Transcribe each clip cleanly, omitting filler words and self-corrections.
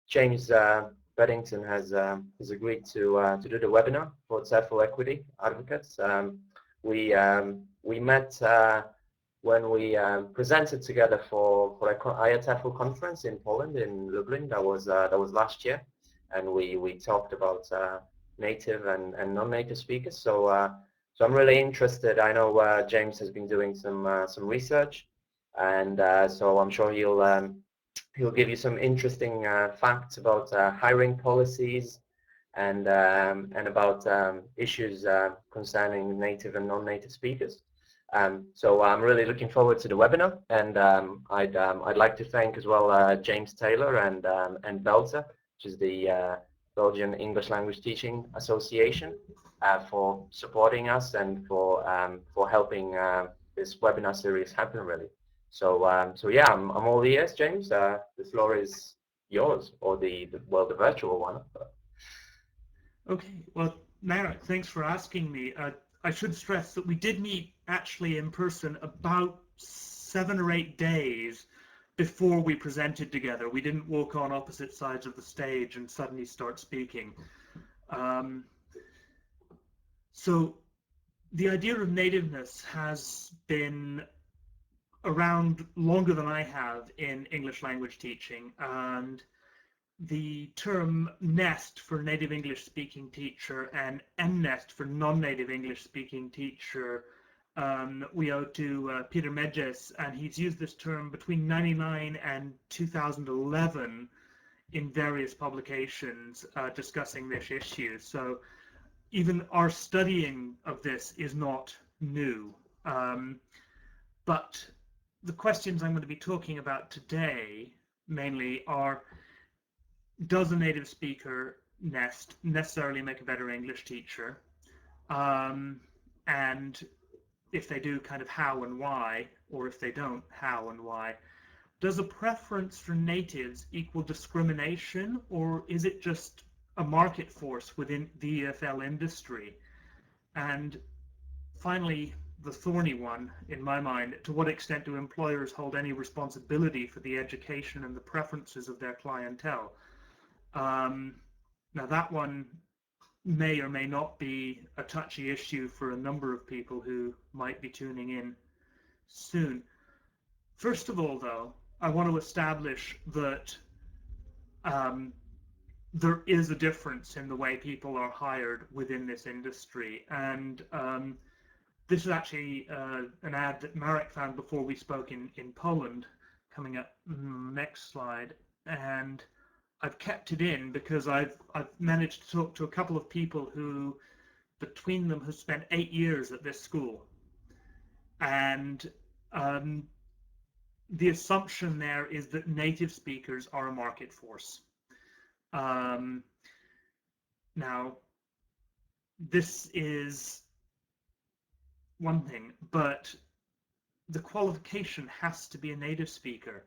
James Beddington has agreed to do the webinar for TEFL Equity Advocates. We met when we presented together for a TEFL conference in Poland, in Lublin. That was last year, and we talked about native and non-native speakers. So I'm really interested. I know James has been doing some research, and so I'm sure he'll give you some interesting facts about hiring policies and about issues concerning native and non-native speakers. So I'm really looking forward to the webinar, and I'd like to thank as well James Taylor and Belter, which is the Belgian English Language Teaching Association, for supporting us and for helping this webinar series happen, really. So yeah, I'm all ears, James. The floor is yours, or the virtual one. Okay, well, Marek, thanks for asking me. I should stress that we did meet actually in person about 7 or 8 days before we presented together. We didn't walk on opposite sides of the stage and suddenly start speaking. So the idea of nativeness has been around longer than I have in English language teaching, and the term nest for native English speaking teacher and nest for non-native English speaking teacher we owe to Peter Medjes, and he's used this term between 1999 and 2011 in various publications discussing this issue. So even our studying of this is not new. But the questions I'm going to be talking about today mainly are: does a native speaker nest necessarily make a better English teacher? And if they do, kind of how and why, or if they don't, how and why? Does a preference for natives equal discrimination, or is it just a market force within the EFL industry? And finally, the thorny one in my mind: to what extent do employers hold any responsibility for the education and the preferences of their clientele? Now that one may or may not be a touchy issue for a number of people who might be tuning in soon. First of all, though, I want to establish that there is a difference in the way people are hired within this industry, and this is actually an ad that Marek found before we spoke in Poland, coming up next slide, and I've kept it in because I've managed to talk to a couple of people who, between them, have spent 8 years at this school, and the assumption there is that native speakers are a market force. Now, this is one thing, but the qualification has to be a native speaker.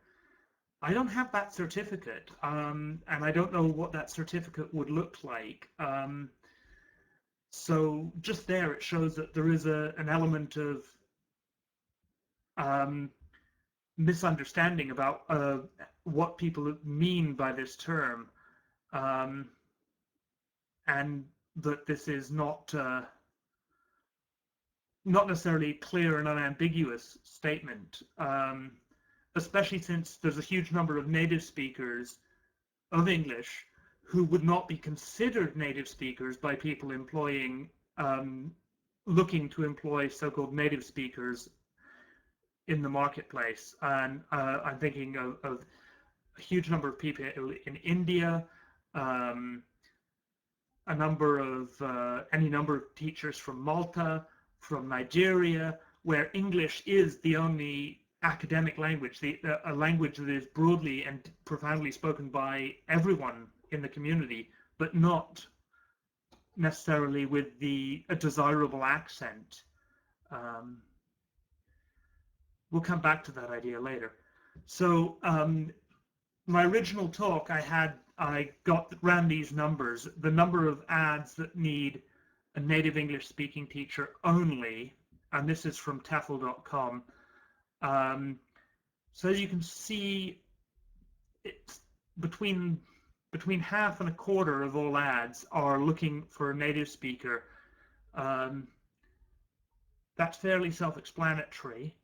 I don't have that certificate, and I don't know what that certificate would look like. So just there, it shows that there is an element of misunderstanding about what people mean by this term, and that this is not necessarily clear and unambiguous statement. Especially since there's a huge number of native speakers of English who would not be considered native speakers by people employing, looking to employ so-called native speakers in the marketplace. And I'm thinking of a huge number of people in India, any number of teachers from Malta, from Nigeria, where English is the only academic language, a language that is broadly and profoundly spoken by everyone in the community, but not necessarily with a desirable accent. We'll come back to that idea later. So my original talk, I ran these numbers: the number of ads that need a native English speaking teacher only, and this is from TEFL.com. So as you can see, it's between between half and a quarter of all ads are looking for a native speaker. That's fairly self-explanatory.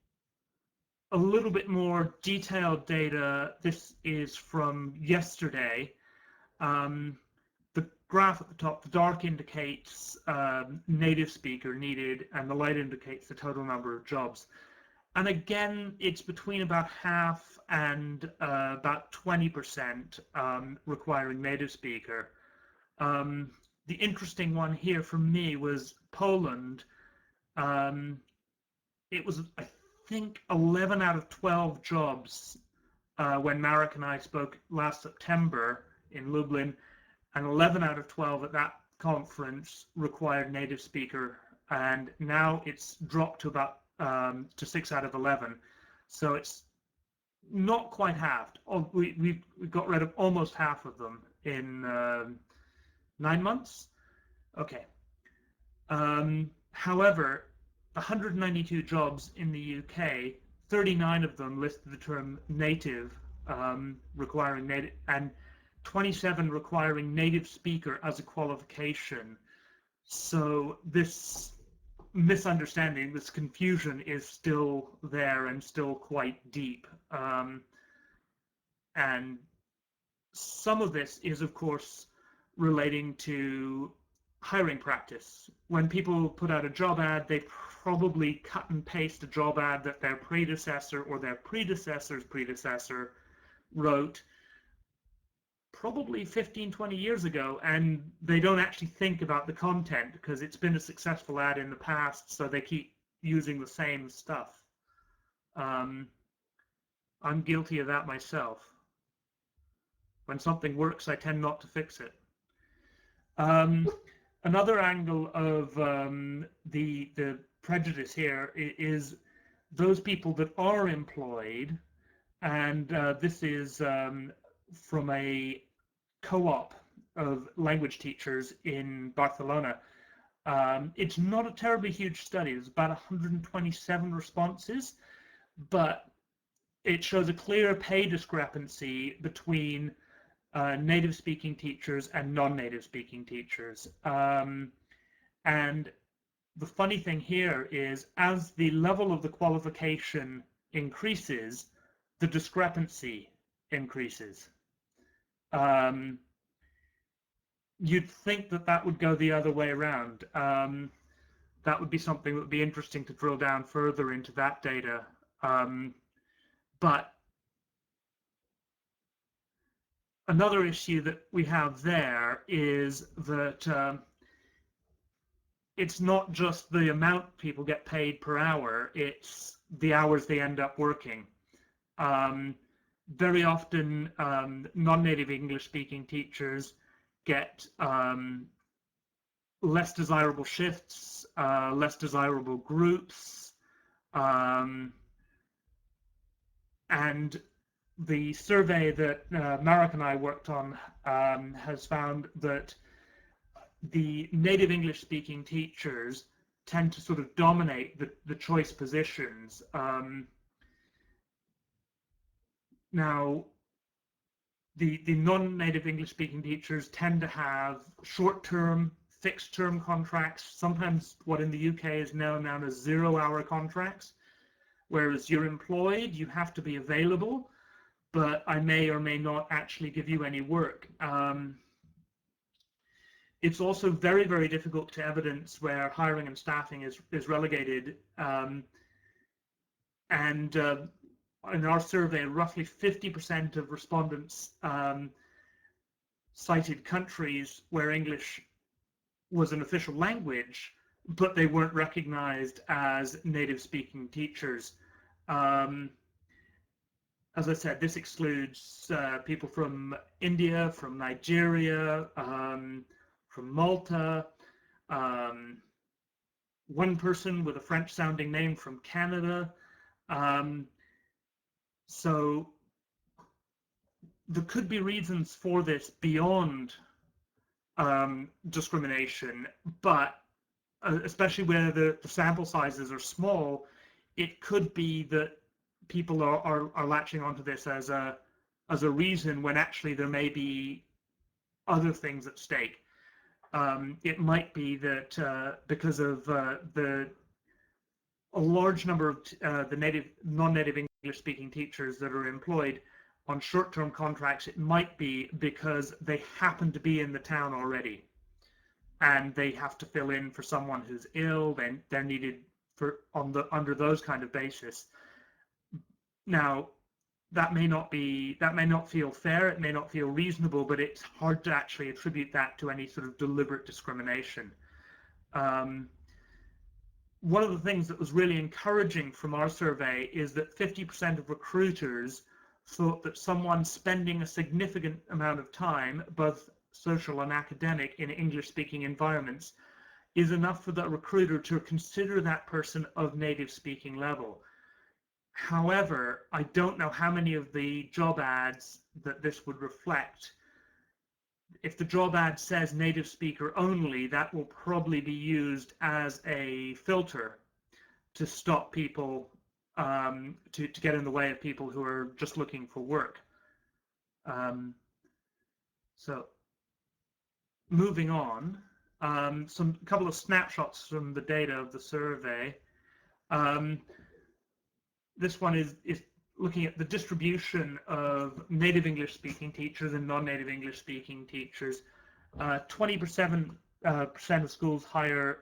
A little bit more detailed data. This is from yesterday. The graph at the top, the dark indicates native speaker needed, and the light indicates the total number of jobs. And again, it's between about half and about 20% requiring native speaker. The interesting one here for me was Poland. It was, I think, 11 out of 12 jobs when Marek and I spoke last September in Lublin, and 11 out of 12 at that conference required native speaker, and now it's dropped to about to 6 out of 11. So it's not quite halved. We got rid of almost half of them in 9 months. Okay. However, 192 jobs in the UK, 39 of them listed the term native, requiring native, and 27 requiring native speaker as a qualification. So this misunderstanding, this confusion is still there and still quite deep. And some of this is, of course, relating to hiring practice. When people put out a job ad, they probably cut and paste a job ad that their predecessor or their predecessor's predecessor wrote probably 15, 20 years ago, and they don't actually think about the content because it's been a successful ad in the past, so they keep using the same stuff. I'm guilty of that myself. When something works, I tend not to fix it. Another angle of the prejudice here is those people that are employed, and this is from a co-op of language teachers in Barcelona. It's not a terribly huge study. There's about 127 responses, but it shows a clear pay discrepancy between native speaking teachers and non-native speaking teachers. And the funny thing here is, as the level of the qualification increases, the discrepancy increases. You'd think that that would go the other way around. That would be something that would be interesting to drill down further into that data. But another issue that we have there is that it's not just the amount people get paid per hour, it's the hours they end up working. Very often, non-native English-speaking teachers get less desirable shifts, less desirable groups, and the survey that Marek and I worked on has found that the native English-speaking teachers tend to sort of dominate the choice positions. Now, the non-native English-speaking teachers tend to have short-term, fixed-term contracts, sometimes what in the UK is now known as zero-hour contracts, whereas you're employed, you have to be available, but I may or may not actually give you any work. It's also very, very difficult to evidence where hiring and staffing is relegated. In our survey, roughly 50% of respondents cited countries where English was an official language, but they weren't recognized as native-speaking teachers. As I said, this excludes people from India, from Nigeria, from Malta, one person with a French-sounding name from Canada. So there could be reasons for this beyond discrimination, but especially where the sample sizes are small, it could be that people are latching onto this as a reason when actually there may be other things at stake. It might be that because of a large number of the non-native English-speaking teachers that are employed on short-term contracts, it might be because they happen to be in the town already, and they have to fill in for someone who's ill. Then they're needed under those kind of basis. Now, that may not feel fair, it may not feel reasonable, but it's hard to actually attribute that to any sort of deliberate discrimination. One of the things that was really encouraging from our survey is that 50% of recruiters thought that someone spending a significant amount of time, both social and academic, in English-speaking environments is enough for the recruiter to consider that person of native-speaking level. However, I don't know how many of the job ads that this would reflect. If the job ad says native speaker only, that will probably be used as a filter to stop people, to get in the way of people who are just looking for work. So moving on, couple of snapshots from the data of the survey. This one is looking at the distribution of native English-speaking teachers and non-native English-speaking teachers. 27% of schools hire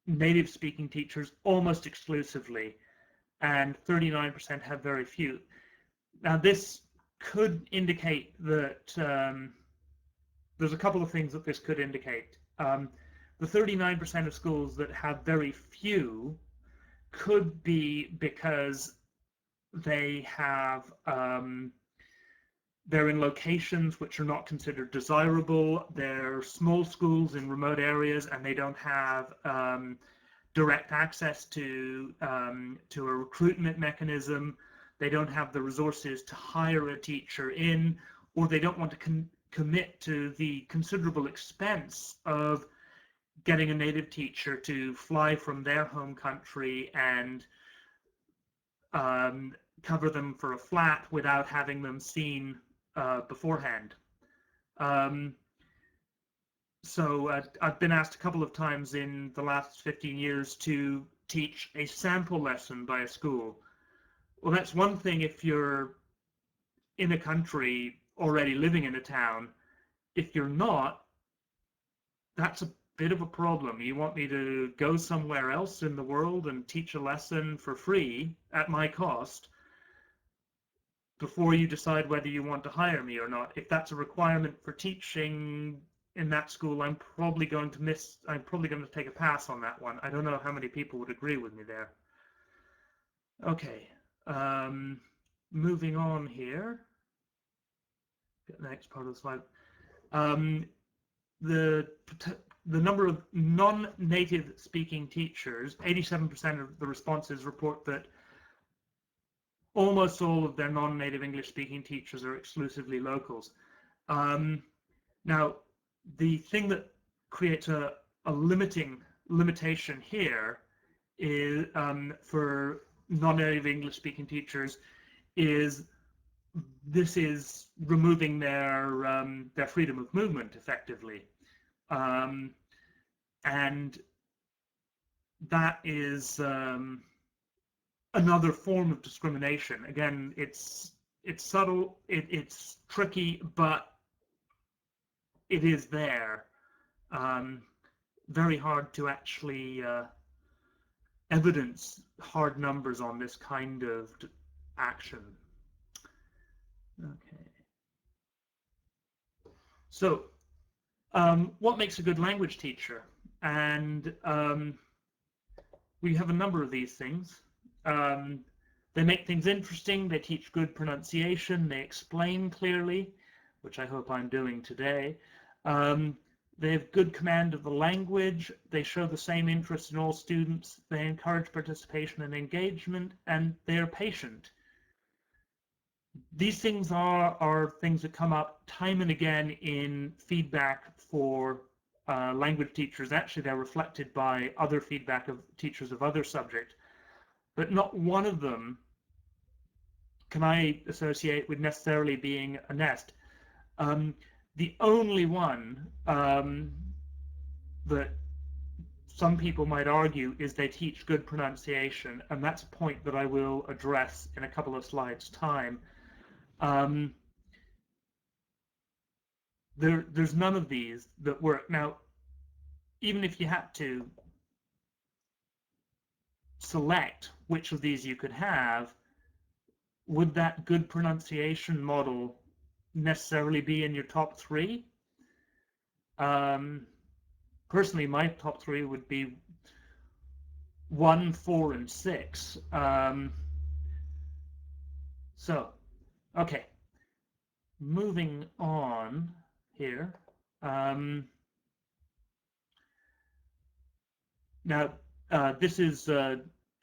native-speaking teachers almost exclusively, and 39% have very few. Now, this could indicate that there's a couple of things that this could indicate. The 39% of schools that have very few could be because they have they're in locations which are not considered desirable. They're small schools in remote areas, and they don't have direct access to a recruitment mechanism. They don't have the resources to hire a teacher in, or they don't want to commit to the considerable expense of getting a native teacher to fly from their home country and cover them for a flat without having them seen beforehand. So I've been asked a couple of times in the last 15 years to teach a sample lesson by a school. Well, that's one thing if you're in a country already living in a town. If you're not, that's a bit of a problem. You want me to go somewhere else in the world and teach a lesson for free at my cost before you decide whether you want to hire me or not. If that's a requirement for teaching in that school, I'm probably going to take a pass on that one. I don't know how many people would agree with me there. Okay, moving on here. Get the next part of the slide. The number of non-native speaking teachers, 87% of the responses report that almost all of their non-native English speaking teachers are exclusively locals. Now, the thing that creates a limitation here is for non-native English speaking teachers is this is removing their freedom of movement effectively. And that is another form of discrimination. Again, it's subtle, it's tricky, but it is there. Very hard to actually evidence hard numbers on this kind of action. Okay. So, what makes a good language teacher? And we have a number of these things. They make things interesting, they teach good pronunciation, they explain clearly, which I hope I'm doing today. They have good command of the language, they show the same interest in all students, they encourage participation and engagement, and they are patient. These things are things that come up time and again in feedback for language teachers. Actually, they're reflected by other feedback of teachers of other subjects, but not one of them can I associate with necessarily being a nest. The only one that some people might argue is they teach good pronunciation, and that's a point that I will address in a couple of slides' time. There's none of these that work. Now, even if you had to select which of these you could have, would that good pronunciation model necessarily be in your top three? Personally, my top three would be 1, 4, and 6. So, okay, moving on here. Now, this is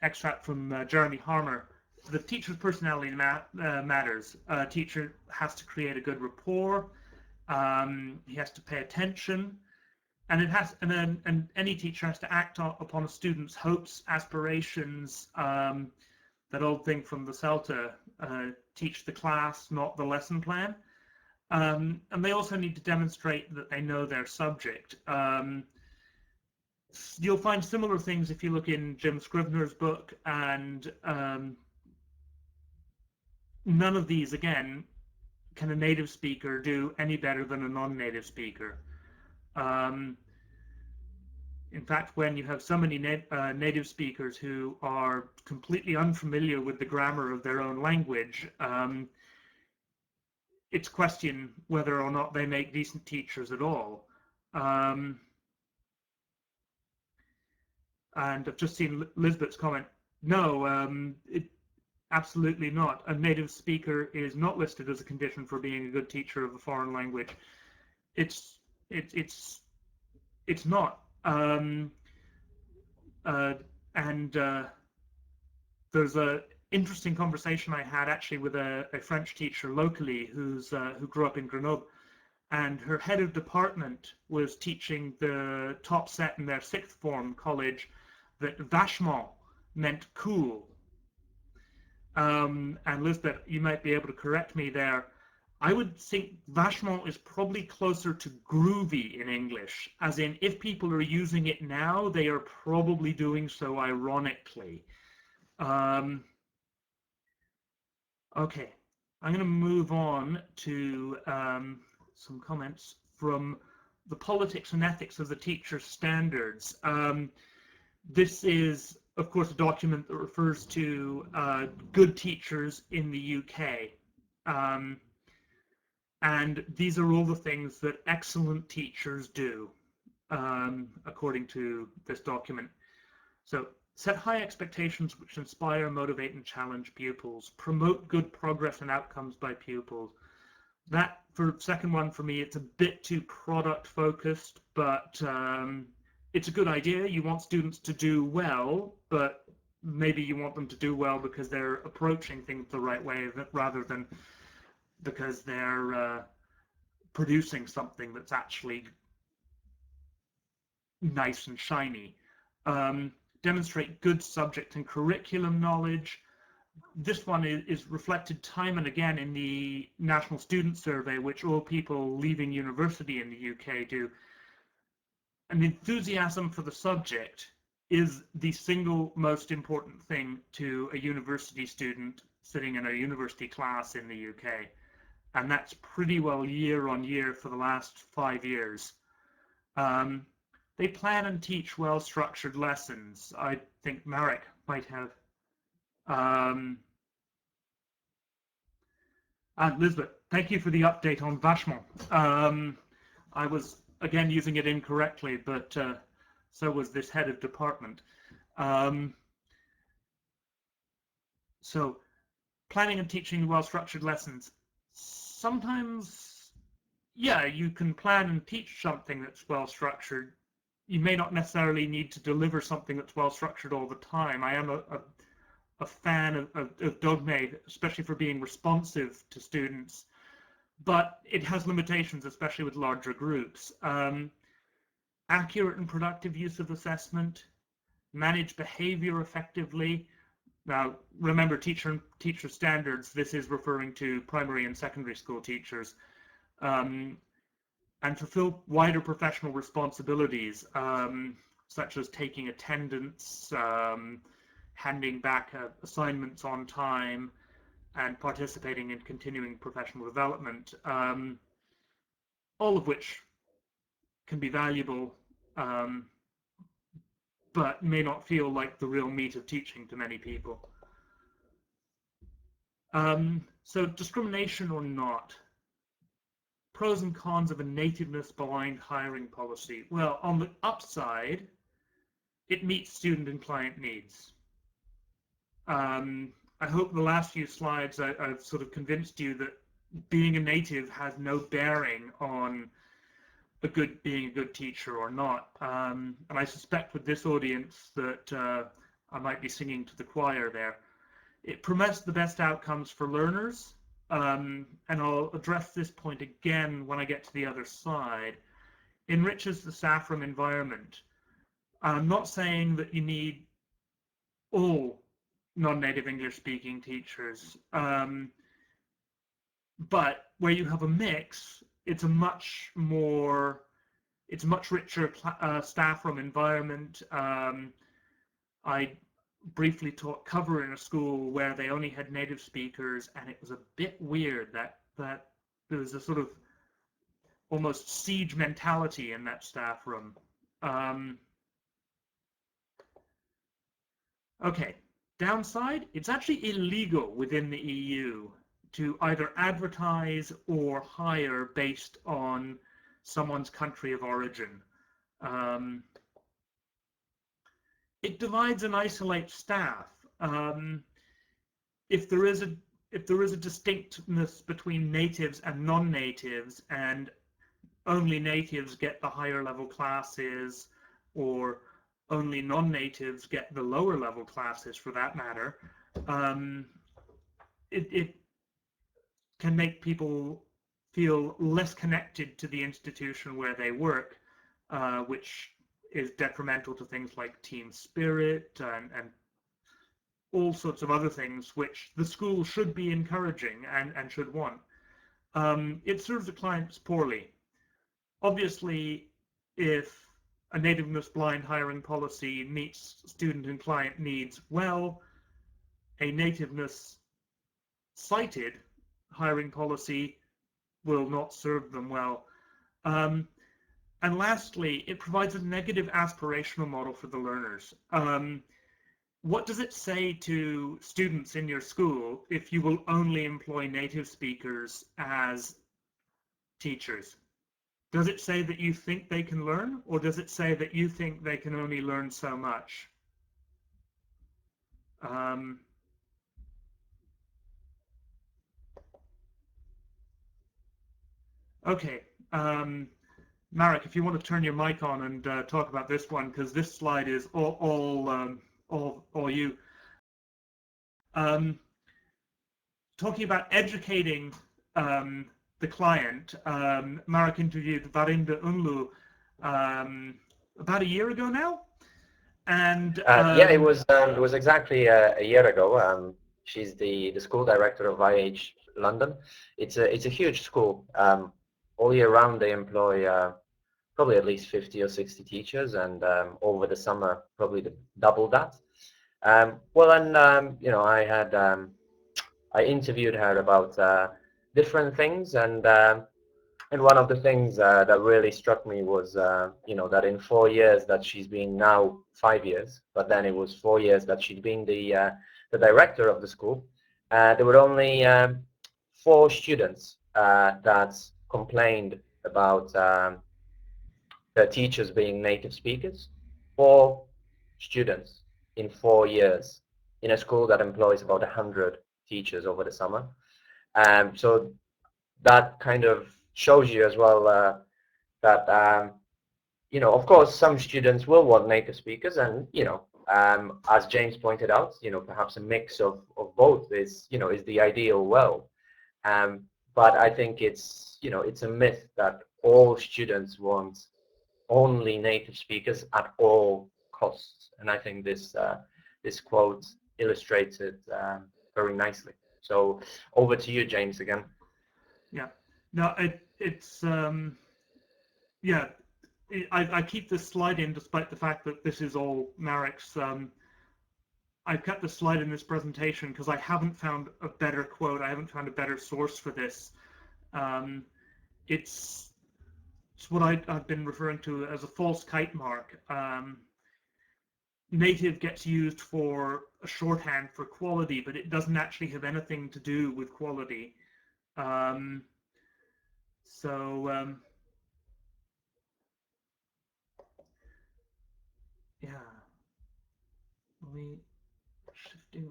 extract from Jeremy Harmer. The teacher's personality matters. A teacher has to create a good rapport. He has to pay attention, and and any teacher has to act upon a student's hopes, aspirations. That old thing from the CELTA, teach the class, not the lesson plan. And they also need to demonstrate that they know their subject. You'll find similar things if you look in Jim Scrivener's book, and none of these, again, can a native speaker do any better than a non-native speaker. In fact, when you have so many native speakers who are completely unfamiliar with the grammar of their own language, it's question whether or not they make decent teachers at all. And I've just seen Lisbeth's comment. No, absolutely not. A native speaker is not listed as a condition for being a good teacher of a foreign language. It's not. There's a interesting conversation I had actually with a French teacher locally who grew up in Grenoble, and her head of department was teaching the top set in their 6th form college that vachement meant cool. And Lisbeth, you might be able to correct me there. I would think vachement is probably closer to groovy in English, as in if people are using it now, they are probably doing so ironically. Okay, I'm going to move on to some comments from the Politics and Ethics of the Teacher's Standards. This is, of course, a document that refers to good teachers in the UK. And these are all the things that excellent teachers do, according to this document. So, set high expectations which inspire, motivate, and challenge pupils. Promote good progress and outcomes by pupils. That, for second one, for me, it's a bit too product focused, but it's a good idea. You want students to do well, but maybe you want them to do well because they're approaching things the right way rather than because they're producing something that's actually nice and shiny. Demonstrate good subject and curriculum knowledge. This one is reflected time and again in the National Student Survey, which all people leaving university in the UK do. An enthusiasm for the subject is the single most important thing to a university student sitting in a university class in the UK. And that's pretty well year on year for the last 5 years. They plan and teach well-structured lessons. I think Marek might have. And Lisbeth, thank you for the update on vachement. I was, again, using it incorrectly, but so was this head of department. So, planning and teaching well-structured lessons. Sometimes, yeah, you can plan and teach something that's well-structured. You may not necessarily need to deliver something that's well-structured all the time. I am a fan of Dogme, especially for being responsive to students, but it has limitations, especially with larger groups. Accurate and productive use of assessment, manage behavior effectively. Now, remember, teacher standards, this is referring to primary and secondary school teachers. and fulfill wider professional responsibilities, such as taking attendance, handing back assignments on time, and participating in continuing professional development, all of which can be valuable, but may not feel like the real meat of teaching to many people. So discrimination or not. Pros and cons of a nativeness blind hiring policy. Well, on the upside, it meets student and client needs. I hope the last few slides I've sort of convinced you that being a native has no bearing on being a good teacher or not. And I suspect with this audience that I might be singing to the choir there. It promotes the best outcomes for learners, and I'll address this point again when I get to the other side. Enriches the staff room environment. I'm not saying that you need all non-native English speaking teachers, but where you have a mix, it's a much richer staff room environment. I briefly taught cover in a school where they only had native speakers, and it was a bit weird that there was a sort of almost siege mentality in that staff room. Okay, downside, it's actually illegal within the EU to either advertise or hire based on someone's country of origin. It divides and isolates staff. If there is a distinctness between natives and non-natives, and only natives get the higher level classes, or only non-natives get the lower level classes for that matter, it can make people feel less connected to the institution where they work, which is detrimental to things like team spirit and all sorts of other things which the school should be encouraging and should want. It serves the clients poorly. Obviously, if a nativeness blind hiring policy meets student and client needs well, a nativeness cited hiring policy will not serve them well. And lastly, it provides a negative aspirational model for the learners. What does it say to students in your school if you will only employ native speakers as teachers? Does it say that you think they can learn, or does it say that you think they can only learn so much? Okay, Marek, if you want to turn your mic on and talk about this one, because this slide is all you. Talking about educating the client, Marek interviewed Varinda Unlu about a year ago now, and yeah, it was exactly a year ago. She's the school director of IH London. It's a huge school. All year round they employ probably at least 50 or 60 teachers, and over the summer probably double that. Well, and you know, I interviewed her about different things, and one of the things that really struck me was you know, that in 4 years that she's been, now 5 years, but then it was 4 years that she'd been the director of the school, there were only 4 students that complained about their teachers being native speakers. 4 students in 4 years in a school that employs about 100 teachers over the summer. So that kind of shows you as well that you know, of course, some students will want native speakers, and you know, as James pointed out, you know, perhaps a mix of both is, you know, is the ideal world. But I think it's, you know, it's a myth that all students want only native speakers at all costs, and I think this this quote illustrates it very nicely. So over to you, James, again. Yeah, no, it's yeah, I keep this slide in despite the fact that this is all Marek's. I've kept the slide in this presentation because I haven't found a better quote. I haven't found a better source for this. It's what I've been referring to as a false kite mark. Native gets used for a shorthand for quality, but it doesn't actually have anything to do with quality. Yeah, we shifting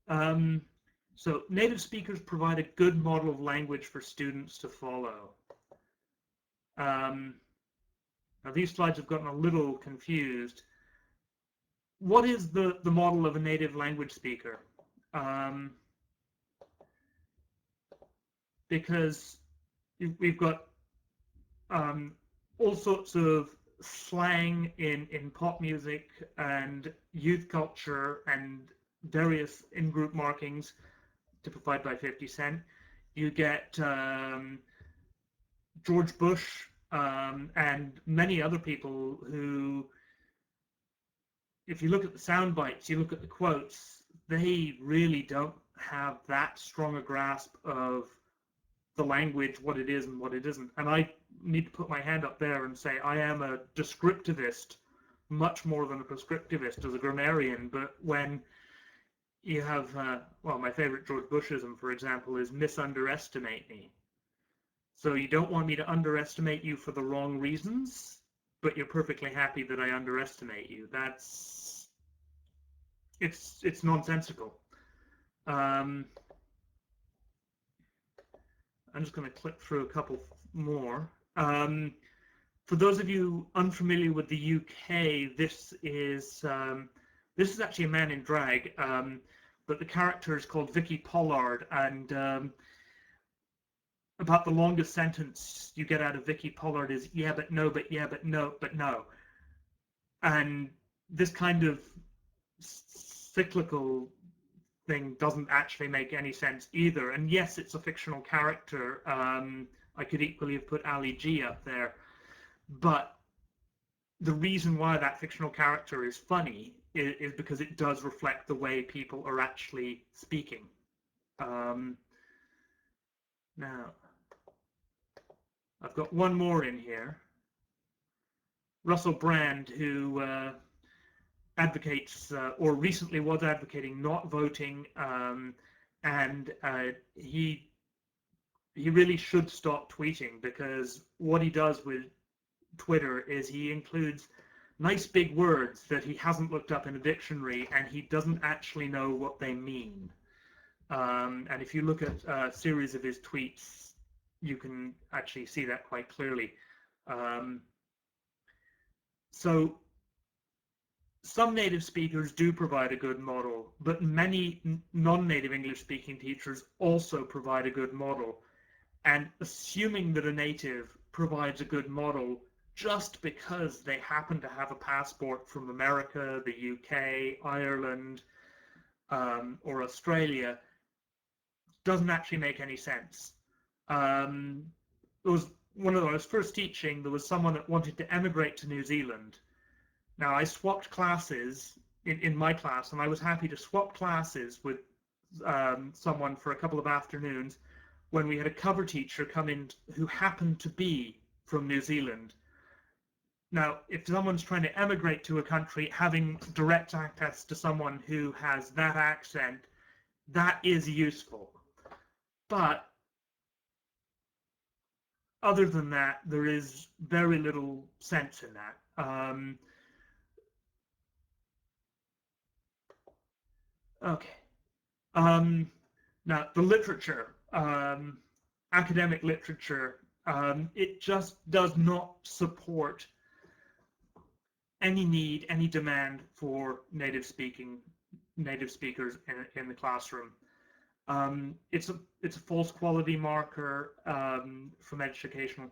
on. So native speakers provide a good model of language for students to follow. Now these slides have gotten a little confused. What is the model of a native language speaker? Because we've got all sorts of slang in pop music and youth culture and various in-group markings typified by 50 Cent. You get George Bush and many other people who, if you look at the sound bites, you look at the quotes, they really don't have that strong a grasp of the language, what it is and what it isn't. And I need to put my hand up there and say I am a descriptivist much more than a prescriptivist as a grammarian. But when you have, well, my favorite George Bushism, for example, is misunderestimate me. So you don't want me to underestimate you for the wrong reasons, but you're perfectly happy that I underestimate you. That's, it's nonsensical. I'm just going to click through a couple more. For those of you unfamiliar with the UK, this is actually a man in drag, but the character is called Vicky Pollard, and about the longest sentence you get out of Vicky Pollard is yeah, but no, but yeah, but no, but no. And this kind of cyclical thing doesn't actually make any sense either. And yes, it's a fictional character. I could equally have put Ali G up there. But the reason why that fictional character is funny is because it does reflect the way people are actually speaking. Now, I've got one more in here. Russell Brand, who advocates, or recently was advocating not voting, and he really should stop tweeting, because what he does with Twitter is he includes nice big words that he hasn't looked up in a dictionary, and he doesn't actually know what they mean. And if you look at a series of his tweets, you can actually see that quite clearly. So some native speakers do provide a good model, but many non-native English speaking teachers also provide a good model. And assuming that a native provides a good model just because they happen to have a passport from America, the UK, Ireland, or Australia doesn't actually make any sense. It was when I was first teaching, there was someone that wanted to emigrate to New Zealand. Now, I swapped classes in my class, and I was happy to swap classes with someone for a couple of afternoons when we had a cover teacher come in who happened to be from New Zealand. Now, if someone's trying to emigrate to a country, having direct access to someone who has that accent, that is useful. But other than that, there is very little sense in that. Okay. Now, the literature, academic literature, it just does not support any need, any demand for native speakers in the classroom. It's a false quality marker from educational.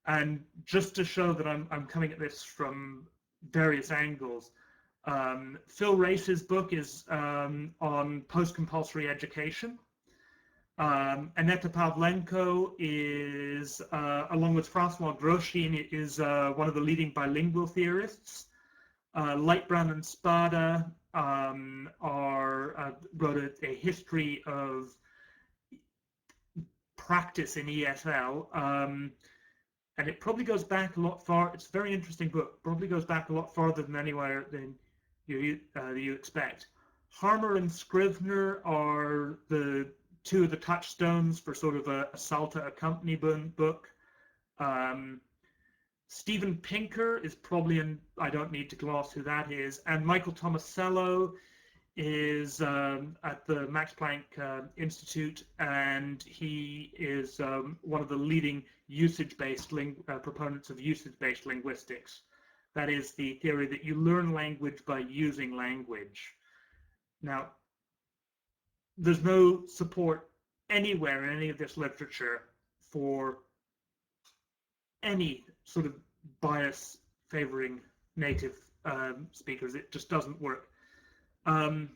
And just to show that I'm coming at this from various angles, Phil Race's book is on post-compulsory education. Annette Pavlenko is, along with Francois Groshin, is one of the leading bilingual theorists. Lightbrand and Spada wrote a history of practice in ESL, and it probably goes back a lot far. It's a very interesting book. Probably goes back a lot farther than anywhere than you expect. Harmer and Scrivener are the two of the touchstones for sort of a Salta accompaniment book. Stephen Pinker is probably, I don't need to gloss who that is, and Michael Tomasello is at the Max Planck Institute, and he is one of the leading usage-based proponents of usage-based linguistics. That is the theory that you learn language by using language. Now, there's no support anywhere in any of this literature for any sort of bias favoring native speakers. It just doesn't work. In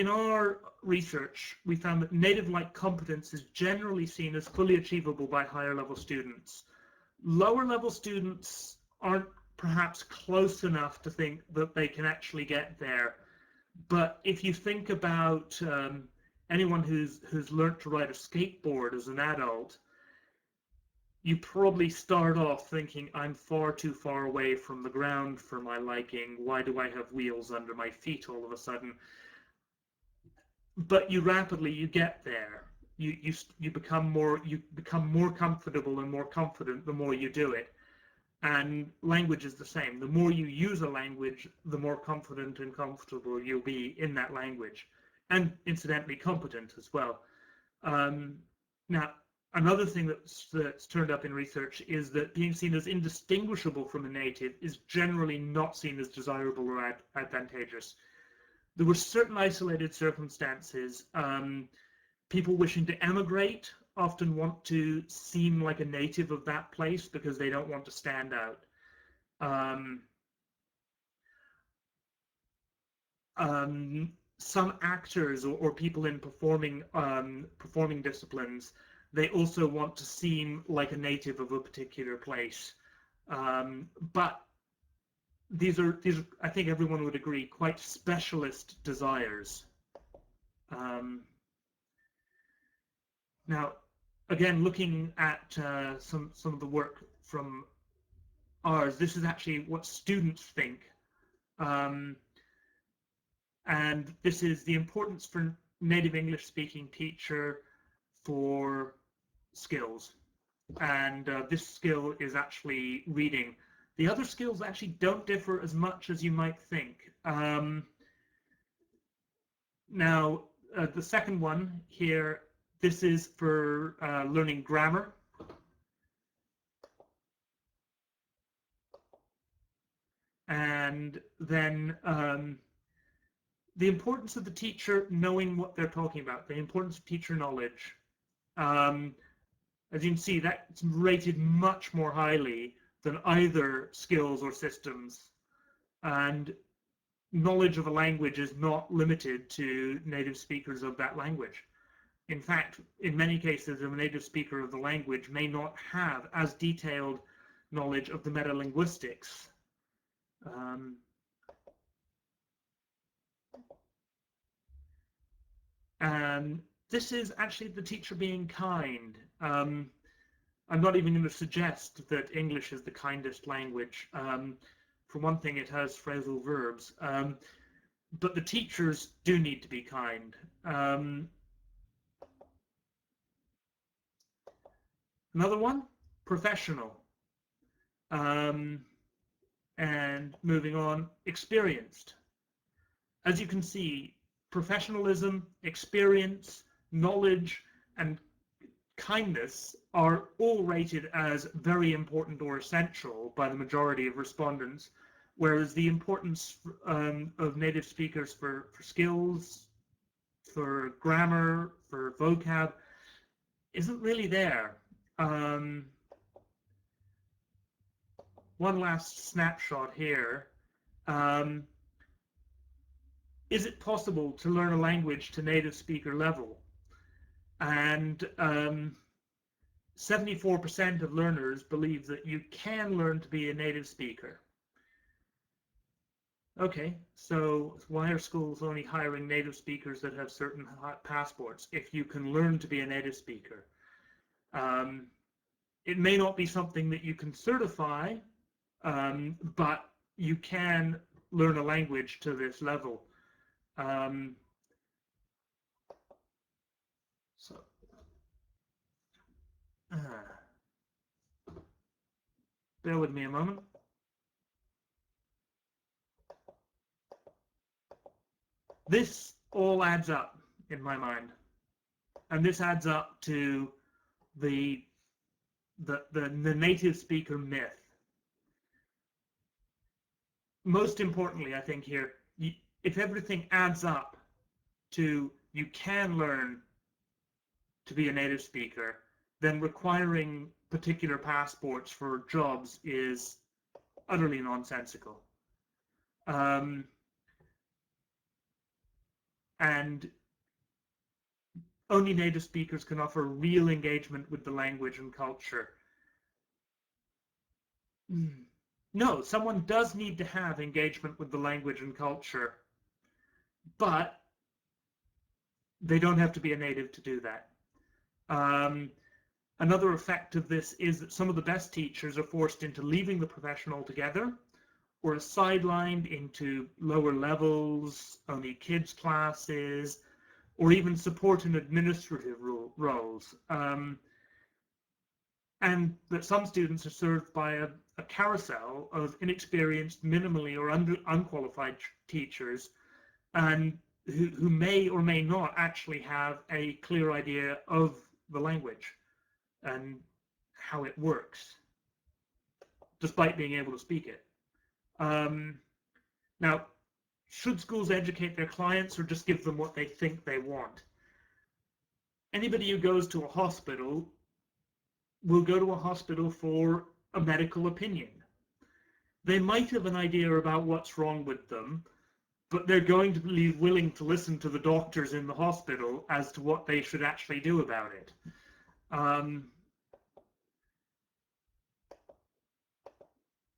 our research, we found that native-like competence is generally seen as fully achievable by higher-level students. Lower-level students aren't perhaps close enough to think that they can actually get there. But if you think about anyone who's learned to ride a skateboard as an adult, you probably start off thinking, I'm far too far away from the ground for my liking. Why do I have wheels under my feet all of a sudden? But you get there. You become more comfortable and more confident the more you do it. And language is the same. The more you use a language, the more confident and comfortable you'll be in that language, and incidentally competent as well. Now, another thing that's turned up in research is that being seen as indistinguishable from a native is generally not seen as desirable or advantageous. There were certain isolated circumstances. People wishing to emigrate often want to seem like a native of that place because they don't want to stand out. Some actors or people in performing disciplines, they also want to seem like a native of a particular place. But these are, I think everyone would agree, quite specialist desires. Now, again, looking at some of the work from ours, this is actually what students think. And this is the importance for native English-speaking teacher for skills. And this skill is actually reading. The other skills actually don't differ as much as you might think. Now, the second one here, this is for learning grammar. And then the importance of the teacher knowing what they're talking about, the importance of teacher knowledge. As you can see, that's rated much more highly than either skills or systems. And knowledge of a language is not limited to native speakers of that language. In fact, in many cases, a native speaker of the language may not have as detailed knowledge of the metalinguistics. And this is actually the teacher being kind. I'm not even going to suggest that English is the kindest language. For one thing, it has phrasal verbs. But the teachers do need to be kind. Another one, professional. And moving on, experienced. As you can see, professionalism, experience, knowledge, and kindness are all rated as very important or essential by the majority of respondents, whereas the importance of native speakers for skills, for grammar, for vocab, isn't really there. One last snapshot here. is it possible to learn a language to native speaker level? And 74% of learners believe that you can learn to be a native speaker. Okay, so why are schools only hiring native speakers that have certain passports if you can learn to be a native speaker? It may not be something that you can certify, but you can learn a language to this level. Bear with me a moment. This all adds up in my mind, and this adds up to the native speaker myth. Most importantly, I think here, if everything adds up to you can learn to be a native speaker, then requiring particular passports for jobs is utterly nonsensical. And only native speakers can offer real engagement with the language and culture. No, someone does need to have engagement with the language and culture, but they don't have to be a native to do that. Another effect of this is that some of the best teachers are forced into leaving the profession altogether, or are sidelined into lower levels, only kids classes, or even support and administrative roles. And that some students are served by a carousel of inexperienced, minimally or unqualified teachers, and who may or may not actually have a clear idea of the language and how it works, despite being able to speak it. Now, should schools educate their clients or just give them what they think they want? Anybody who goes to a hospital will go to a hospital for a medical opinion. They might have an idea about what's wrong with them, but they're going to be willing to listen to the doctors in the hospital as to what they should actually do about it. The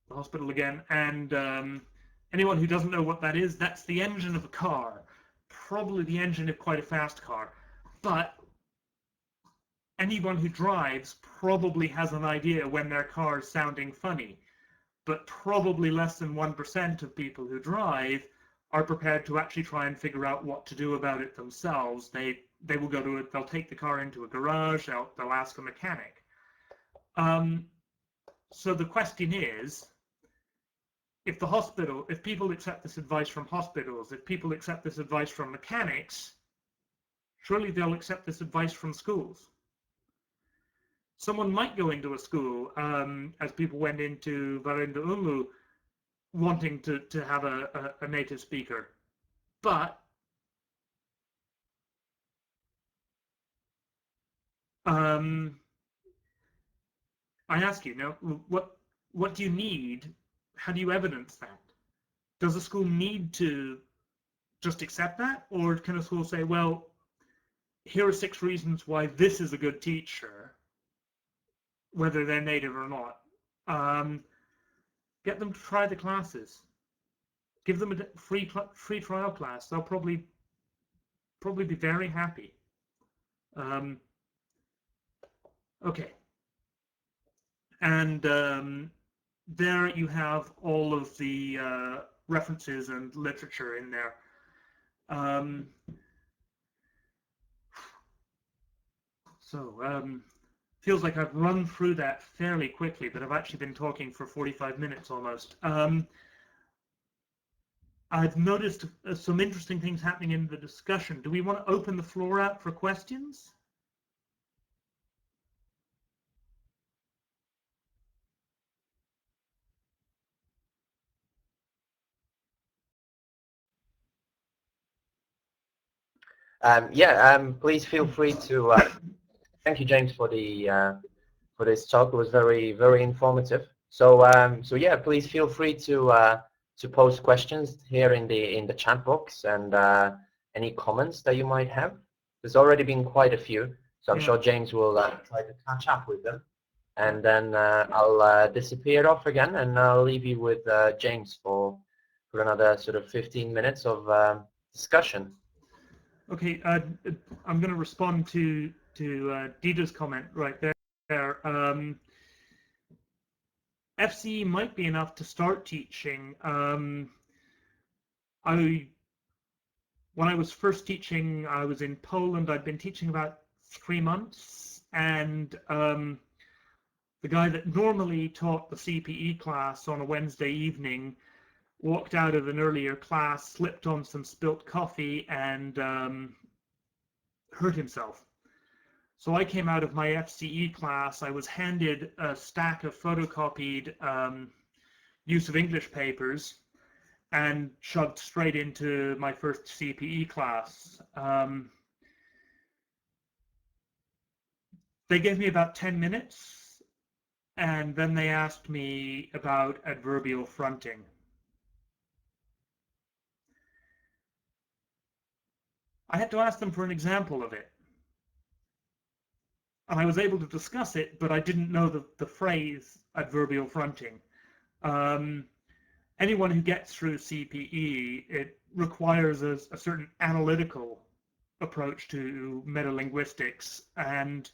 hospital again, and anyone who doesn't know what that is, that's the engine of a car, probably the engine of quite a fast car, but anyone who drives probably has an idea when their car is sounding funny, but probably less than 1% of people who drive are prepared to actually try and figure out what to do about it themselves. They will go to it, they'll take the car into a garage, they'll ask a mechanic. So the question is, if people accept this advice from hospitals, if people accept this advice from mechanics, surely they'll accept this advice from schools. Someone might go into a school, as people went into Varendaunlu, wanting to have a native speaker, but I ask you now, what do you need? How do you evidence that? Does a school need to just accept that, or can a school say, well, here are 6 reasons why this is a good teacher, whether they're native or not? Get them to try the classes. Give them a free trial class. They'll probably be very happy. Okay. And there you have all of the references and literature in there. Feels like I've run through that fairly quickly, but I've actually been talking for 45 minutes almost. I've noticed some interesting things happening in the discussion. Do we want to open the floor out for questions? Please feel free to. Thank you, James, for this talk. It was very, very informative. So yeah, please feel free to to post questions here in the chat box and any comments that you might have. There's already been quite a few, so I'm Yeah. sure James will try to catch up with them. And then I'll disappear off again, and I'll leave you with James for another sort of 15 minutes of discussion. Okay, I'm going to respond to Dita's comment right there. FCE might be enough to start teaching. When I was first teaching, I was in Poland. I'd been teaching about 3 months, and the guy that normally taught the CPE class on a Wednesday evening walked out of an earlier class, slipped on some spilt coffee, and hurt himself. So I came out of my FCE class. I was handed a stack of photocopied use of English papers and shoved straight into my first CPE class. They gave me about 10 minutes, and then they asked me about adverbial fronting. I had to ask them for an example of it. And I was able to discuss it, but I didn't know the phrase adverbial fronting. Anyone who gets through CPE, it requires a certain analytical approach to metalinguistics, and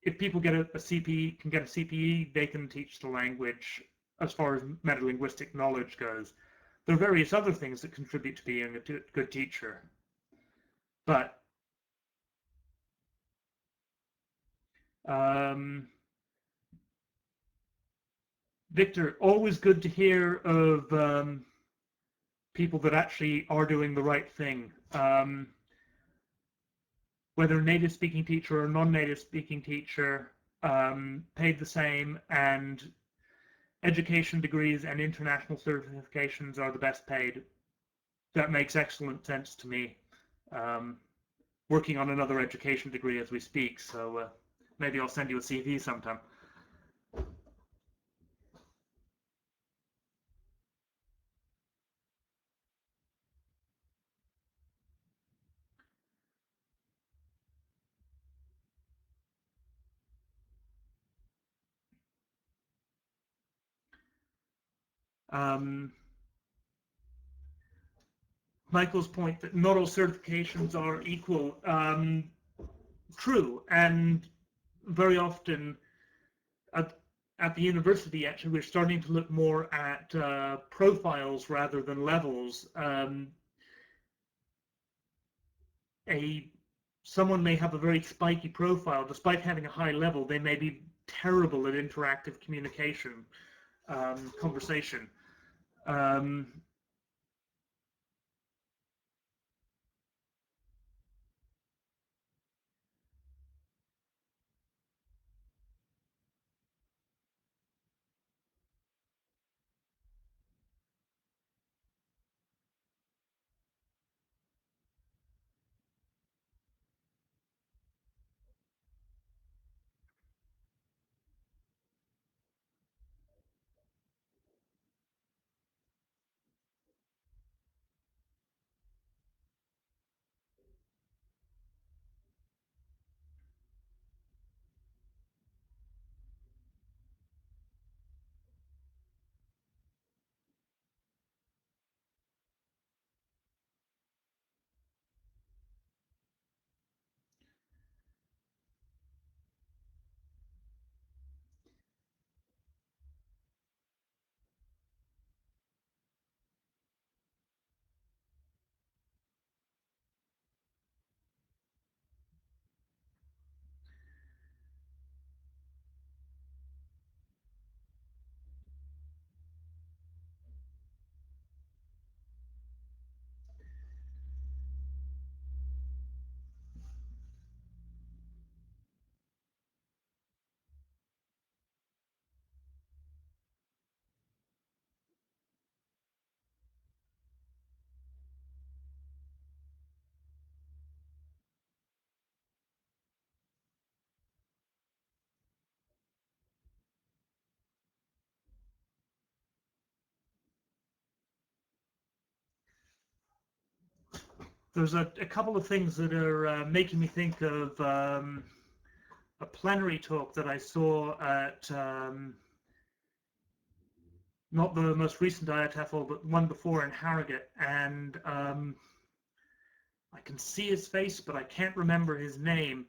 if people get a CPE, can get a CPE, they can teach the language as far as metalinguistic knowledge goes. There are various other things that contribute to being a good teacher, but Victor, always good to hear of people that actually are doing the right thing. Whether a native speaking teacher or non-native speaking teacher, paid the same, and education degrees and international certifications are the best paid. That makes excellent sense to me. Working on another education degree as we speak, so maybe I'll send you a CV sometime. Michael's point that not all certifications are equal. True, and very often at the university, actually, we're starting to look more at profiles rather than levels. Someone may have a very spiky profile. Despite having a high level, they may be terrible at interactive communication, conversation. there's a couple of things that are making me think of a plenary talk that I saw at not the most recent IATEFL, but one before in Harrogate, and I can see his face, but I can't remember his name.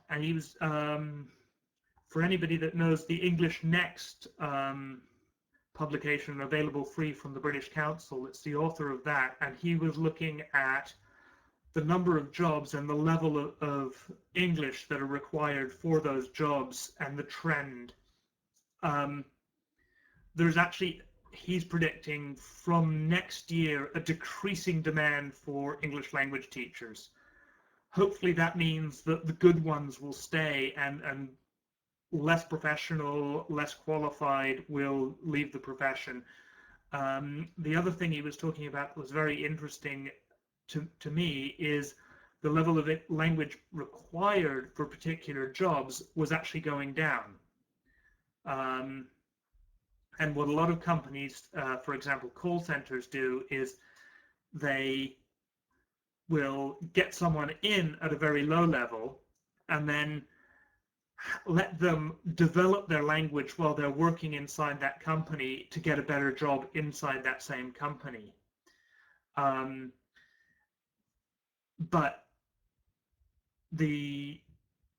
And he was, for anybody that knows the English Next publication, available free from the British Council, it's the author of that, and he was looking at the number of jobs and the level of English that are required for those jobs and the trend. There's actually, he's predicting from next year a decreasing demand for English language teachers. Hopefully that means that the good ones will stay and less professional, less qualified will leave the profession. The other thing he was talking about was very interesting to me is the level of language required for particular jobs was actually going down. And what a lot of companies, for example, call centers do is they will get someone in at a very low level and then let them develop their language while they're working inside that company to get a better job inside that same company.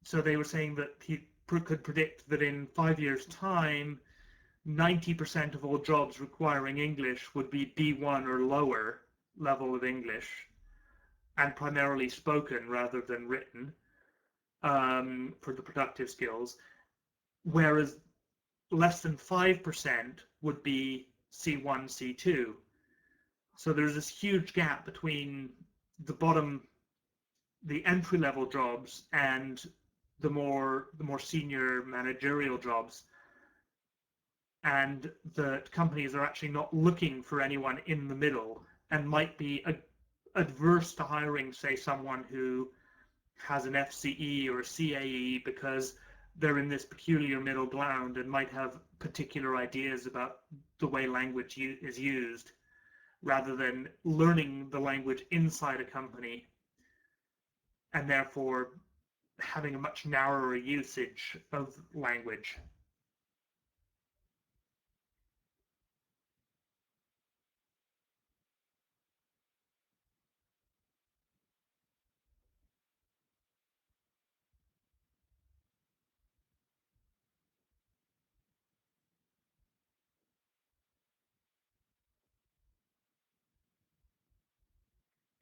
So they were saying that he could predict that in 5 years' time, 90% of all jobs requiring English would be B1 or lower level of English, and primarily spoken rather than written, for the productive skills, whereas less than 5% would be C1, C2. So there's this huge gap between the bottom, the entry-level jobs, and the more senior managerial jobs, and the companies are actually not looking for anyone in the middle and might be adverse to hiring, say, someone who has an FCE or a CAE because they're in this peculiar middle ground and might have particular ideas about the way language is used, rather than learning the language inside a company and therefore having a much narrower usage of language.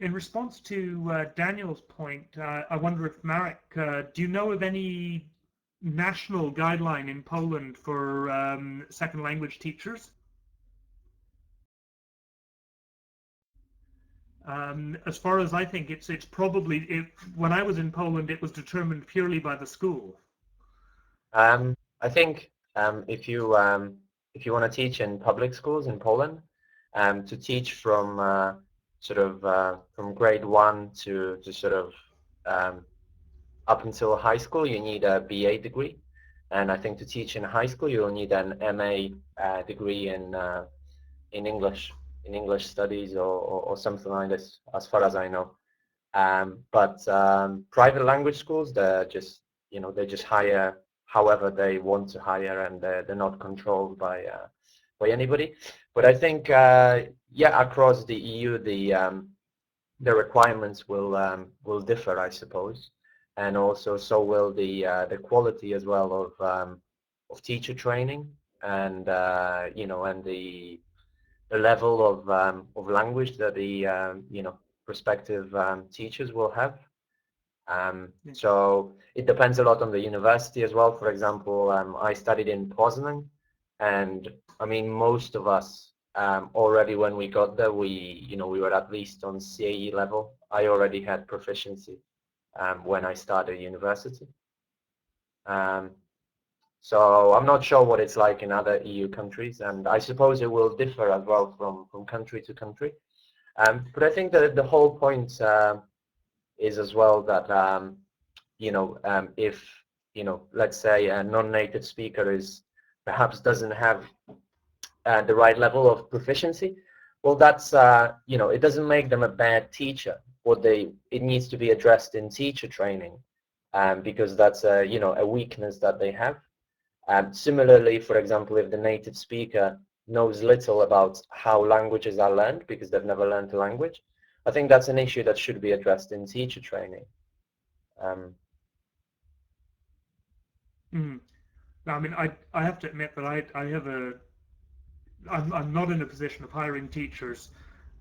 In response to Daniel's point, I wonder if Marek, do you know of any national guideline in Poland for second language teachers? As far as I think, it's probably, when I was in Poland, it was determined purely by the school. I think if you want to teach in public schools in Poland, to teach from from grade 1 to sort of up until high school, you need a BA degree, and I think to teach in high school you'll need an MA degree in English studies or something like this, as far as I know. But private language schools, they just hire however they want to hire, and they're not controlled by anybody. But I think across the EU the requirements will differ, I suppose, and also so will the quality as well of teacher training, and and the level of language that the prospective teachers will have. So it depends a lot on the university as well. For example, I studied in Poznan, and I mean most of us already when we got there, we were at least on CAE level. I already had proficiency when I started university. So I'm not sure what it's like in other EU countries, and I suppose it will differ as well from country to country. But I think that the whole point is as well that if let's say a non-native speaker perhaps doesn't have the right level of proficiency, well, that's it doesn't make them a bad teacher. it needs to be addressed in teacher training, because that's a weakness that they have. Similarly, for example, if the native speaker knows little about how languages are learned because they've never learned a language, I think that's an issue that should be addressed in teacher training. I mean, I have to admit that I'm not in a position of hiring teachers,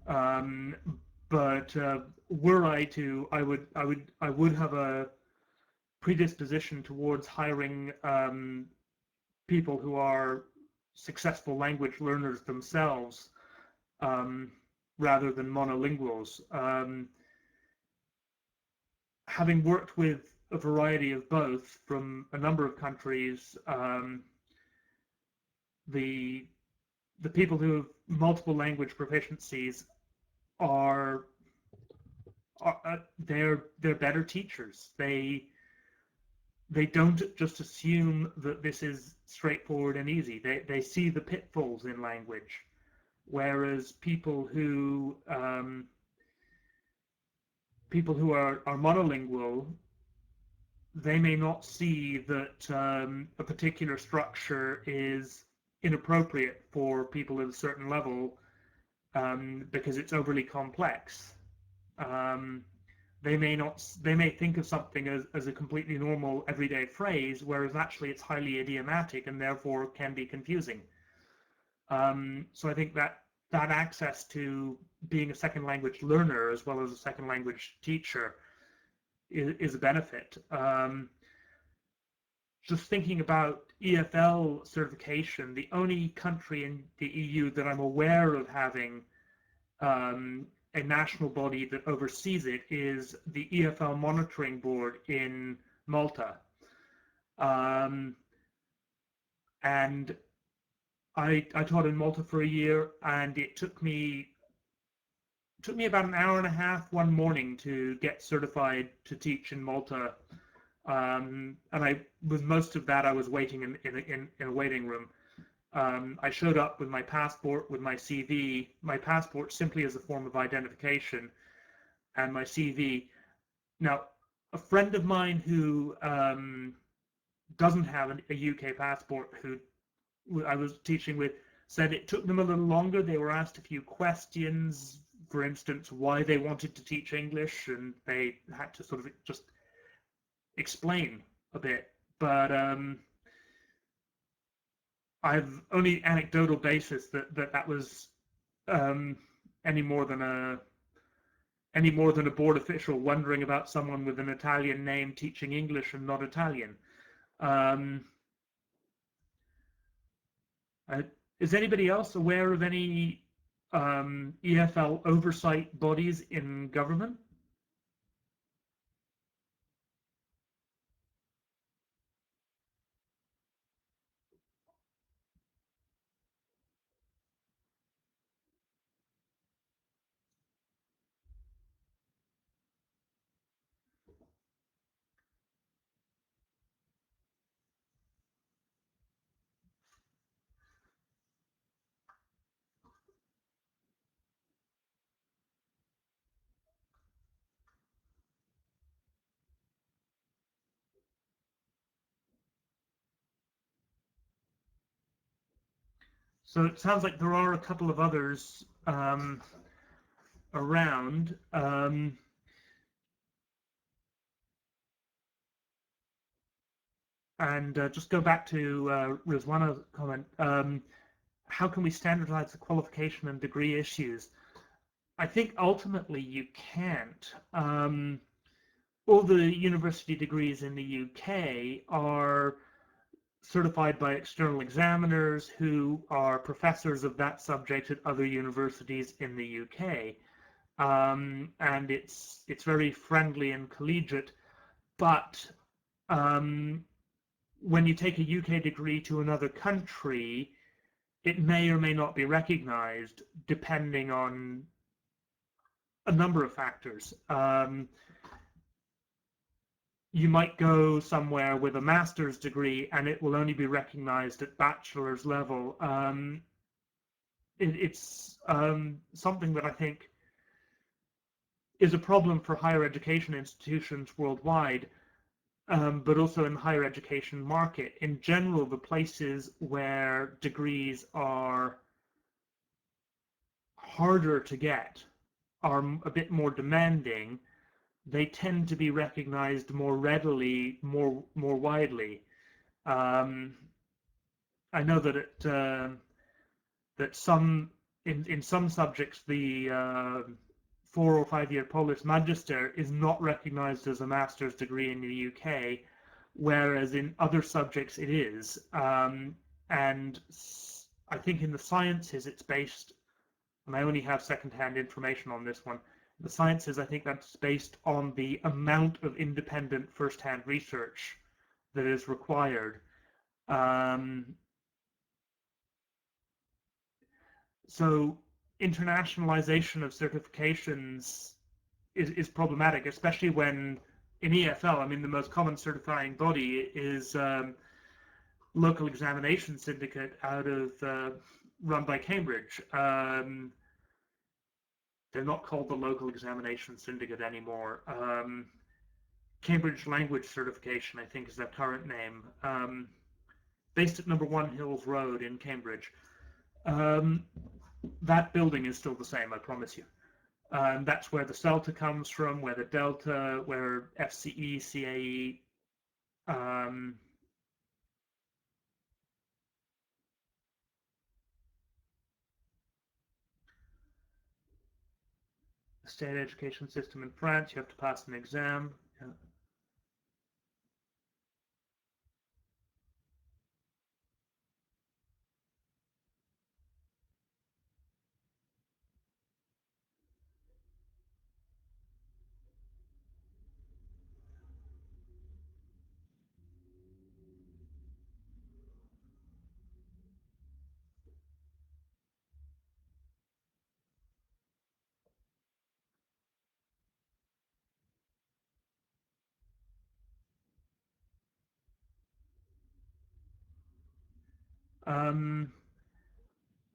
but were I to, I would have a predisposition towards hiring people who are successful language learners themselves, rather than monolinguals. Having worked with a variety of both from a number of countries, the people who have multiple language proficiencies they're better teachers. They don't just assume that this is straightforward and easy. They see the pitfalls in language, whereas people who are monolingual, they may not see that a particular structure is inappropriate for people at a certain level because it's overly complex. They may think of something as a completely normal everyday phrase, whereas actually it's highly idiomatic and therefore can be confusing. So I think that access to being a second language learner as well as a second language teacher is a benefit. Just thinking about EFL certification, the only country in the EU that I'm aware of having a national body that oversees it is the EFL Monitoring Board in Malta. And I taught in Malta for a year, and it took me about an hour and a half one morning to get certified to teach in Malta. And with most of that, I was waiting in a waiting room. I showed up with my passport, with my CV, my passport simply as a form of identification, and my CV. Now, a friend of mine who doesn't have a UK passport, who I was teaching with, said it took them a little longer. They were asked a few questions, for instance, why they wanted to teach English, and they had to sort of just explain a bit. But I've only anecdotal basis that was any more than a board official wondering about someone with an Italian name teaching English and not Italian. Is anybody else aware of any EFL oversight bodies in government? So it sounds like there are a couple of others around. And just go back to Rizwana's comment. How can we standardize the qualification and degree issues? I think ultimately you can't. All the university degrees in the UK are certified by external examiners who are professors of that subject at other universities in the UK. And it's very friendly and collegiate, but when you take a UK degree to another country, it may or may not be recognized depending on a number of factors. You might go somewhere with a master's degree and it will only be recognized at bachelor's level. It's something that I think is a problem for higher education institutions worldwide, but also in the higher education market. In general, the places where degrees are harder to get, are a bit more demanding, they tend to be recognized more readily, more widely. I know that that some in some subjects the 4 or 5 year Polis Magister is not recognized as a master's degree in the UK, whereas in other subjects it is. And I think in the sciences it's based, and I only have second-hand information on this one, the sciences, I think that's based on the amount of independent first-hand research that is required. So internationalization of certifications is problematic, especially when in EFL, I mean, the most common certifying body is local examination syndicate out of run by Cambridge. They're not called the local examination syndicate anymore. Cambridge Language Certification, I think, is their current name. Based at number 1 Hills Road in Cambridge. That building is still the same, I promise you. That's where the CELTA comes from, where the Delta, where FCE, CAE, the state education system in France, you have to pass an exam. Yeah.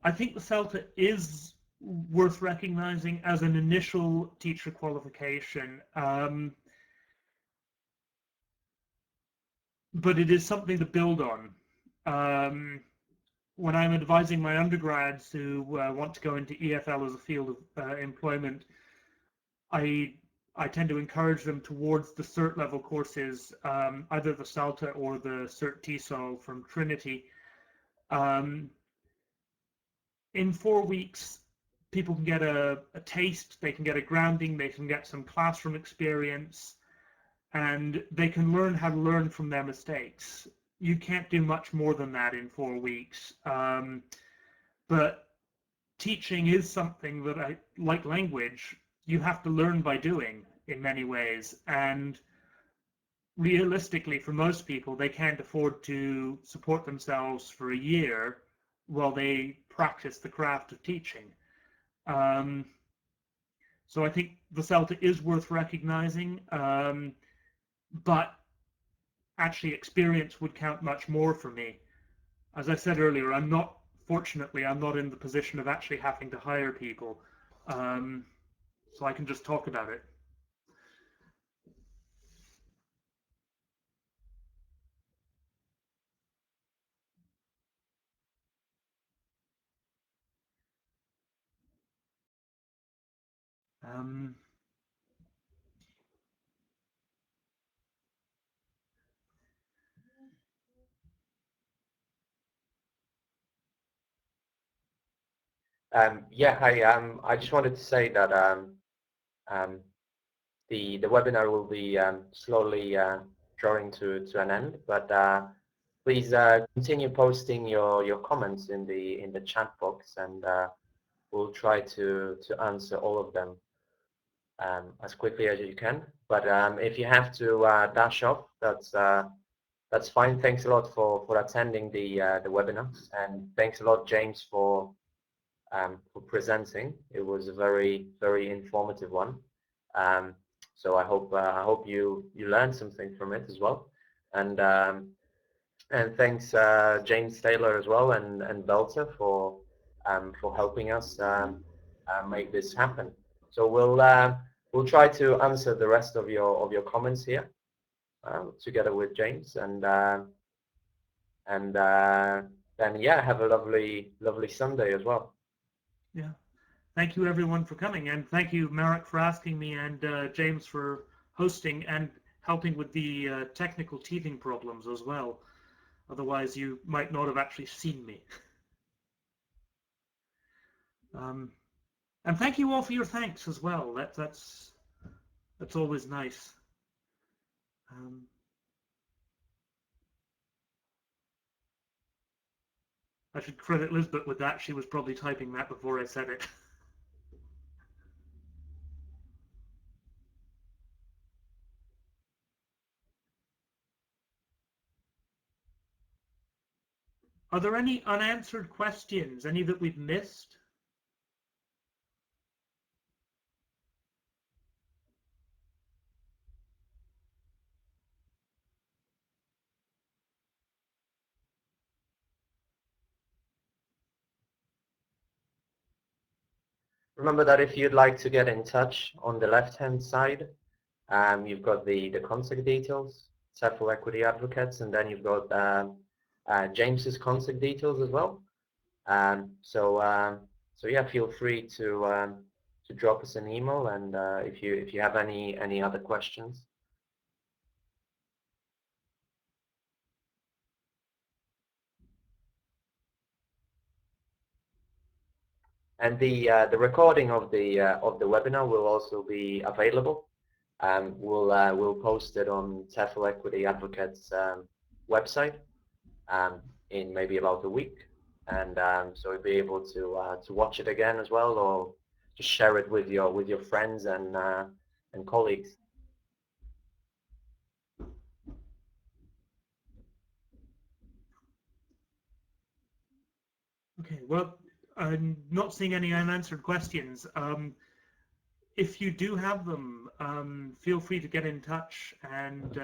I think the CELTA is worth recognizing as an initial teacher qualification, but it is something to build on. When I'm advising my undergrads who want to go into EFL as a field of employment, I tend to encourage them towards the cert level courses, either the CELTA or the cert TESOL from Trinity. In 4 weeks, people can get a taste, they can get a grounding, they can get some classroom experience, and they can learn how to learn from their mistakes. You can't do much more than that in 4 weeks. But teaching is something that, like language, you have to learn by doing in many ways. And realistically, for most people, they can't afford to support themselves for a year while they practice the craft of teaching. So I think the CELTA is worth recognizing, but actually experience would count much more for me. As I said earlier, fortunately, I'm not in the position of actually having to hire people, so I can just talk about it. Yeah, hi. I just wanted to say that the webinar will be slowly drawing to an end, but please continue posting your comments in the chat box, and we'll try to answer all of them as quickly as you can. But if you have to dash off, that's fine. Thanks a lot for attending the webinar, and thanks a lot, James, for presenting. It was a very informative one. So I hope you learned something from it as well. And thanks James Taylor as well, and Belter for helping us make this happen. So we'll try to answer the rest of your comments here together with James, and then yeah, have a lovely Sunday as well. Yeah. Thank you everyone for coming, and thank you Marek for asking me, and James for hosting and helping with the technical teething problems as well. Otherwise you might not have actually seen me. And thank you all for your thanks as well. That's always nice. I should credit Lisbeth with that. She was probably typing that before I said it. Are there any unanswered questions? Any that we've missed? Remember that if you'd like to get in touch, on the left-hand side, you've got the contact details, Settle Equity Advocates, and then you've got James's contact details as well. So yeah, feel free to drop us an email, and if you have any other questions. And the recording of the webinar will also be available. We'll post it on TEFL Equity Advocates website in maybe about a week, and so you'll be able to watch it again as well, or just share it with your friends and colleagues. Okay, well, I'm not seeing any unanswered questions. If you do have them, feel free to get in touch, and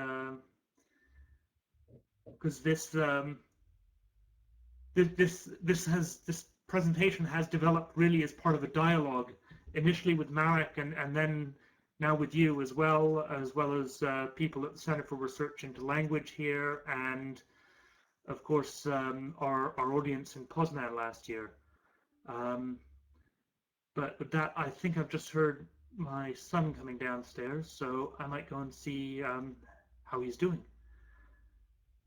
because this presentation has developed really as part of a dialogue, initially with Marek, and then now with you as well as people at the Center for Research into Language here, and of course our audience in Poznan last year. But with that, I think I've just heard my son coming downstairs, so I might go and see how he's doing.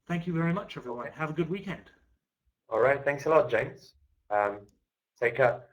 Thank you very much, everyone. Okay. Have a good weekend. All right, thanks a lot, James. Take care.